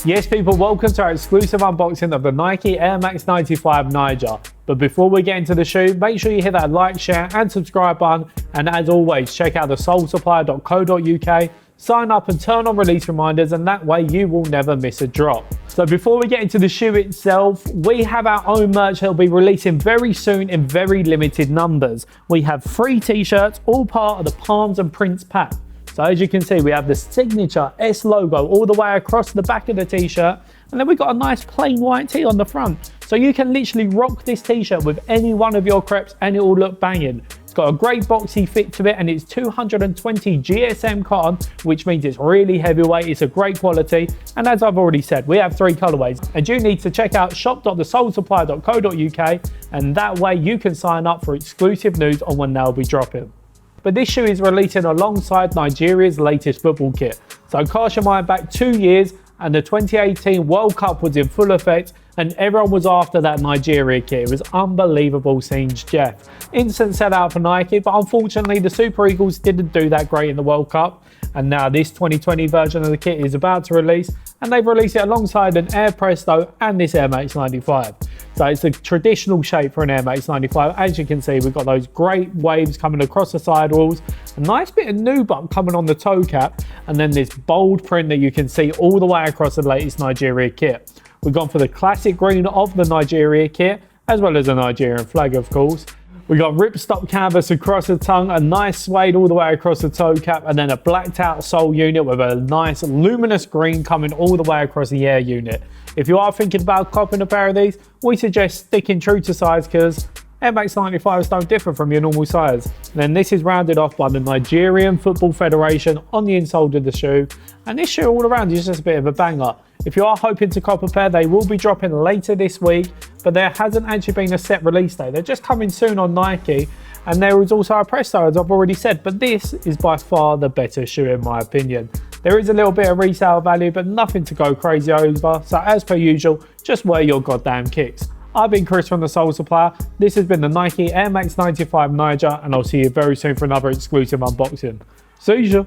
Yes people, welcome to our exclusive unboxing of the Nike Air Max 95 Naija. But before we get into the shoe, make sure you hit that like, share and subscribe button. And as always, check out the solesupplier.co.uk, sign up and turn on release reminders, and that way you will never miss a drop. So before we get into the shoe itself, we have our own merch that will be releasing very soon in very limited numbers. We have 3 t-shirts, all part of the Palms and Prints pack. So as you can see, we have the signature S logo all the way across the back of the t-shirt, and then we've got a nice plain white tee on the front. So you can literally rock this t-shirt with any one of your crepes and it will look banging. It's got a great boxy fit to it, and it's 220 GSM cotton, which means it's really heavyweight, it's a great quality, and as I've already said, we have 3 colorways, and you need to check out shop.thesolesupplier.co.uk, and that way you can sign up for exclusive news on when they'll be dropping. But this shoe is releasing alongside Nigeria's latest football kit. So cast your mind back 2 years and the 2018 World Cup was in full effect and everyone was after that Nigeria kit. It was unbelievable seeing Jeff. Instant sellout for Nike, but unfortunately the Super Eagles didn't do that great in the World Cup. And now this 2020 version of the kit is about to release, and they've released it alongside an Air Presto and this Air Max 95. So it's a traditional shape for an Air Max 95. As you can see, we've got those great waves coming across the sidewalls, a nice bit of nubuck coming on the toe cap, and then this bold print that you can see all the way across the latest Nigeria kit. We've gone for the classic green of the Nigeria kit, as well as the Nigerian flag, of course. We got ripstop canvas across the tongue, a nice suede all the way across the toe cap, and then a blacked out sole unit with a nice luminous green coming all the way across the air unit. If you are thinking about copping a pair of these, we suggest sticking true to size because Air Max 95s don't differ from your normal size. And then this is rounded off by the Nigerian Football Federation on the insole of the shoe. And this shoe all around is just a bit of a banger. If you are hoping to cop a pair, they will be dropping later this week, but there hasn't actually been a set release date. They're just coming soon on Nike, and there is also a Presto, as I've already said, but this is by far the better shoe in my opinion. There is a little bit of resale value, but nothing to go crazy over, so as per usual, just wear your goddamn kicks. I've been Chris from the Sole Supplier. This has been the Nike Air Max 95 Naija, and I'll see you very soon for another exclusive unboxing. See ya!